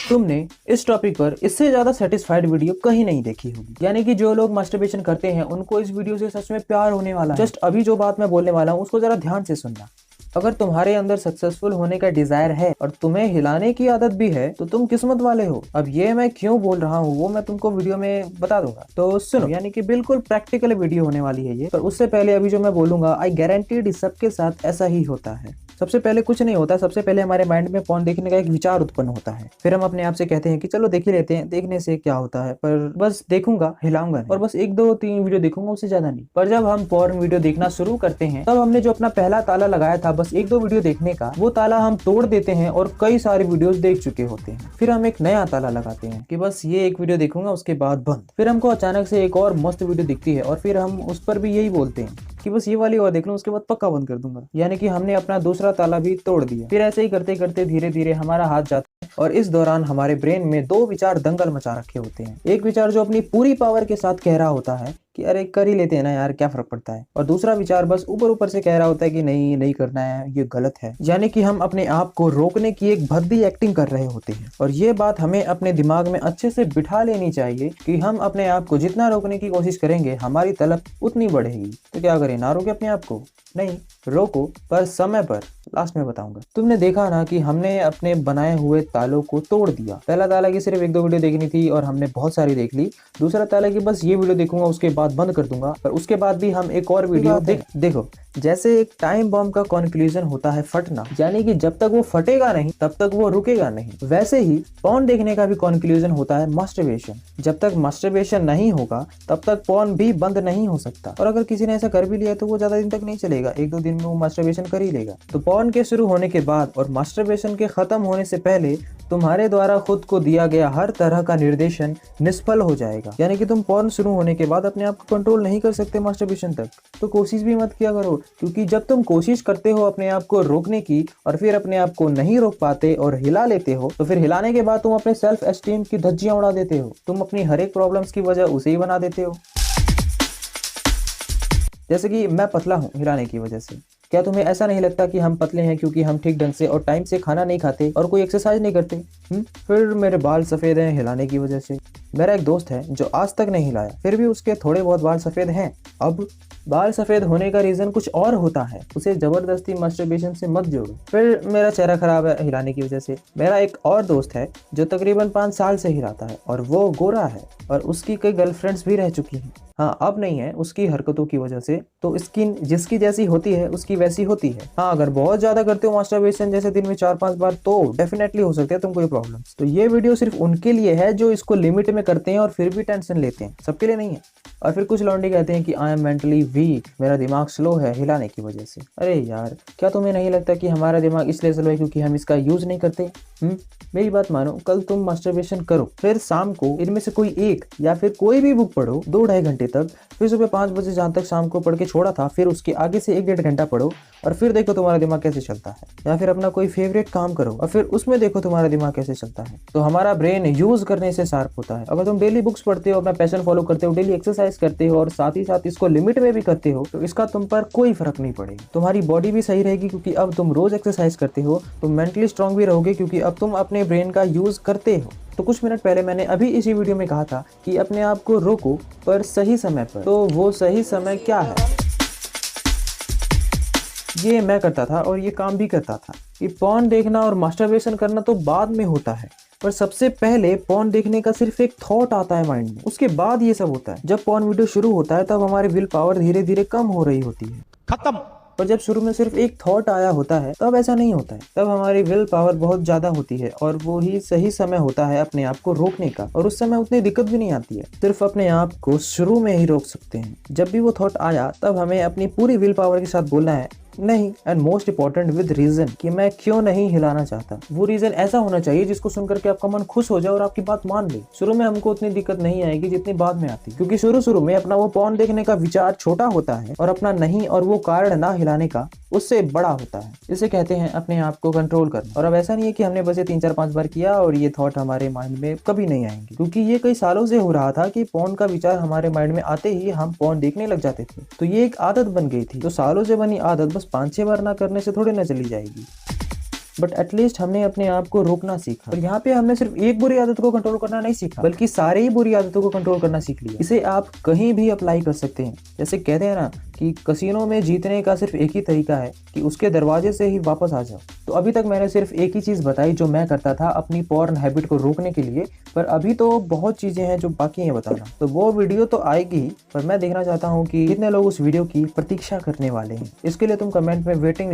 तुमने इस टॉपिक पर इससे ज्यादा सेटिस्फाइड वीडियो कहीं नहीं देखी होगी। यानी कि जो लोग मास्टरबेशन करते हैं उनको इस वीडियो से सच में प्यार होने वाला है। जस्ट अभी जो बात मैं बोलने वाला हूँ उसको जरा ध्यान से सुनना। अगर तुम्हारे अंदर सक्सेसफुल होने का डिजायर है और तुम्हें हिलाने की आदत भी है तो तुम किस्मत वाले हो। अब ये मैं क्यों बोल रहा हूँ वो मैं तुमको वीडियो में बता दूंगा, तो सुनो। यानी कि बिल्कुल प्रैक्टिकल वीडियो होने वाली है ये। पर उससे पहले अभी जो मैं बोलूंगा आई गारंटीड सबके साथ ऐसा ही होता है। सबसे पहले कुछ नहीं होता, सबसे पहले हमारे माइंड में पॉर्न देखने का एक विचार उत्पन्न होता है। फिर हम अपने आप से कहते हैं कि चलो देख ही लेते हैं, देखने से क्या होता है, पर बस देखूंगा, हिलाऊंगा नहीं, और बस 1 2 3 वीडियो देखूंगा, उससे ज्यादा नहीं। पर जब हम पॉर्न वीडियो देखना शुरू करते हैं तब हमने जो अपना पहला ताला लगाया था बस 1 2 वीडियो देखने का, वो ताला हम तोड़ देते हैं और कई सारे वीडियोस देख चुके होते हैं। फिर हम एक नया ताला लगाते हैं कि बस ये एक वीडियो देखूंगा उसके बाद बंद। फिर हमको अचानक से एक और मस्त वीडियो दिखती है और फिर हम उस पर भी यही बोलते हैं कि बस ये वाली और देख लूं, उसके बाद पक्का बंद कर दूंगा। यानी कि हमने अपना दूसरा ताला भी तोड़ दिया। फिर ऐसे ही करते करते धीरे धीरे हमारा हाथ जाता है और इस दौरान हमारे ब्रेन में 2 विचार दंगल मचा रखे होते हैं। एक विचार जो अपनी पूरी पावर के साथ कह रहा होता है कि अरे कर ही लेते हैं ना यार, क्या फर्क पड़ता है, और दूसरा विचार बस ऊपर ऊपर से कह रहा होता है कि नहीं नहीं करना है, ये गलत है। यानी कि हम अपने आप को रोकने की एक भद्दी एक्टिंग कर रहे होते हैं। और ये बात हमें अपने दिमाग में अच्छे से बिठा लेनी चाहिए कि हम अपने आप को जितना रोकने की कोशिश करेंगे हमारी तलब उतनी बढ़ेगी। तो क्या करें, ना रोके अपने आप को? नहीं, रोको, पर समय पर। लास्ट में बताऊंगा। तुमने देखा ना कि हमने अपने बनाए हुए तालों को तोड़ दिया। पहला ताला की सिर्फ 1 2 वीडियो देखनी थी और हमने बहुत सारी देख ली। दूसरा ताला की बस ये वीडियो देखूंगा उसके बाद बंद कर दूंगा, पर उसके बाद भी हम एक और वीडियो देखो। जैसे एक टाइम बॉम्ब का कंक्लूजन होता है फटना, यानी कि जब तक वो फटेगा नहीं तब तक वो रुकेगा नहीं। वैसे ही पॉर्न देखने का भी कंक्लूजन होता है मास्टरबेशन। जब तक मास्टरबेशन नहीं होगा तब तक पॉर्न भी बंद नहीं हो सकता। और अगर किसी ने ऐसा कर भी लिया तो वो ज्यादा दिन तक नहीं चलेगा, 1 2 दिन में वो मास्टरबेशन कर ही लेगा। तो पॉर्न के शुरू होने के बाद और मास्टरबेशन के खत्म होने से पहले तुम्हारे द्वारा खुद को दिया गया हर तरह का निर्देशन निष्फल हो जाएगा। यानी कि तुम पॉर्न शुरू होने के बाद अपने आप को कंट्रोल नहीं कर सकते मास्टरबेशन तक, तो कोशिश भी मत किया करो। क्योंकि जब तुम कोशिश करते हो अपने आप को रोकने की और फिर अपने आप को नहीं रोक पाते और हिला लेते हो, तो फिर हिलाने के बाद तुम अपने सेल्फ एस्टीम की धज्जियां उड़ा देते हो। तुम अपनी हर एक प्रॉब्लम्स की वजह उसे ही बना देते हो। जैसे कि मैं पतला हूँ हिलाने की वजह से। क्या तुम्हें ऐसा नहीं लगता कि हम पतले हैं क्योंकि हम ठीक ढंग से और टाइम से खाना नहीं खाते और कोई एक्सरसाइज नहीं करते? फिर मेरे बाल सफेद हैं हिलाने की वजह से। मेरा एक दोस्त है जो आज तक नहीं हिलाया, फिर भी उसके थोड़े बहुत बाल सफेद हैं। अब बाल सफेद होने का रीजन कुछ और होता है, उसे जबरदस्ती मास्टरबेशन से मत जोड़ो। फिर मेरा चेहरा खराब है हिलाने की वजह से। मेरा एक और दोस्त है जो तकरीबन 5 साल से हिलाता है और वो गोरा है और उसकी कई गर्लफ्रेंड्स भी रह चुकी हैं। हाँ, अब नहीं है, उसकी हरकतों की वजह से। तो स्किन जिसकी जैसी होती है उसकी वैसी होती है। हाँ, अगर बहुत ज्यादा करते हो मास्टरबेशन, जैसे दिन में 4 5 बार, तो डेफिनेटली हो सकते हैं तुमको ये प्रॉब्लम। तो ये वीडियो सिर्फ उनके लिए है जो इसको लिमिट में करते हैं और फिर भी टेंशन लेते हैं, सबके लिए नहीं है। और फिर कुछ लौंडे कहते हैं कि आई एम मेंटली वीक, मेरा दिमाग स्लो है हिलाने की वजह से। अरे यार, क्या तुम्हें नहीं लगता कि हमारा दिमाग इसलिए स्लो है क्योंकि हम इसका यूज नहीं करते? मेरी बात मानो, कल तुम मास्टरबेशन करो, फिर शाम को इनमें से कोई एक या फिर कोई भी बुक पढ़ो 2 2.5 घंटे तक, फिर सुबह 5 बजे जहाँ तक शाम को पढ़ के छोड़ा था फिर उसके आगे से 1 1.5 घंटा पढ़ो और फिर देखो तुम्हारा दिमाग कैसे चलता है। या फिर अपना कोई फेवरेट काम करो और फिर उसमें देखो तुम्हारा दिमाग कैसे चलता है। तो हमारा ब्रेन यूज करने से शार्प होता है। अगर तुम डेली बुक्स पढ़ते हो, अपना पैशन फॉलो करते हो, डेली एक्सरसाइज करते हो और साथ ही साथ इसको लिमिट में भी करते हो, तो इसका तुम पर कोई फर्क नहीं पड़ेगा। तुम्हारी बॉडी भी सही रहेगी क्योंकि अब तुम रोज एक्सरसाइज करते हो। तुम मेंटली स्ट्रांग भी रहोगे क्योंकि अब तुम अपने ब्रेन का यूज करते हो। तो कुछ मिनट पहले मैंने अभी इसी वीडियो में कहा था कि अपने आप को रोको, पर सही समय पर। तो वो सही समय क्या है? ये मैं करता था और ये काम भी करता था। ये पॉर्न देखना और मास्टरबेशन करना तो बाद में होता है, पर सबसे पहले पॉर्न देखने का सिर्फ एक थॉट आता है माइंड में, उसके बाद ये सब होता है। जब पॉर्न वीडियो शुरू होता है तब हमारी विल पावर धीरे धीरे कम हो रही होती है, खत्म। पर जब शुरू में सिर्फ एक थॉट आया होता है तब ऐसा नहीं होता है, तब हमारी विल पावर बहुत ज्यादा होती है और वो ही सही समय होता है अपने आप को रोकने का। और उस समय उतनी दिक्कत भी नहीं आती है, सिर्फ अपने आप को शुरू में ही रोक सकते हैं। जब भी वो थॉट आया तब हमें अपनी पूरी विल पावर के साथ बोलना है नहीं, and most important with reason, कि मैं क्यों नहीं हिलाना चाहता। वो रीजन ऐसा होना चाहिए जिसको सुनकर के आपका मन खुश हो जाए और आपकी बात मान ले। शुरू में हमको उतनी दिक्कत नहीं आएगी जितनी बाद में आती, क्योंकि शुरू में अपना वो पॉर्न देखने का विचार छोटा होता है और अपना नहीं और वो कारण ना हिलाने का उससे बड़ा होता है। इसे कहते हैं अपने आप को कंट्रोल करना। और अब ऐसा नहीं है कि हमने बस ये 3 4 5 बार किया और ये थॉट हमारे माइंड में कभी नहीं आएंगे, क्योंकि ये कई सालों से हो रहा था कि पॉर्न का विचार हमारे माइंड में आते ही हम पॉर्न देखने लग जाते थे। तो ये एक आदत बन गई थी। तो सालों से बनी आदत बस 5 6 बार ना करने से थोड़ी ना चली जाएगी। बट एटलीस्ट हमने अपने आप को रोकना सीखा। और यहाँ पे हमने सिर्फ एक बुरी आदत को कंट्रोल करना नहीं सीखा, बल्कि सारे ही बुरी आदतों को कंट्रोल करना सीख लिया। इसे आप कहीं भी अप्लाई कर सकते हैं। जैसे कहते हैं ना कि कसिनो में जीतने का सिर्फ एक ही तरीका है कि उसके दरवाजे से ही वापस आ जाओ। तो अभी तक मैंने सिर्फ एक ही चीज बताई जो मैं करता था अपनी पॉर्न हैबिट को रोकने के लिए, पर अभी तो बहुत चीजें हैं जो बाकी हैं बताना। तो वो वीडियो तो आएगी, पर मैं देखना चाहता हूँ कि कितने लोग उस वीडियो की प्रतीक्षा करने वाले हैं। इसके लिए तुम कमेंट में वेटिंग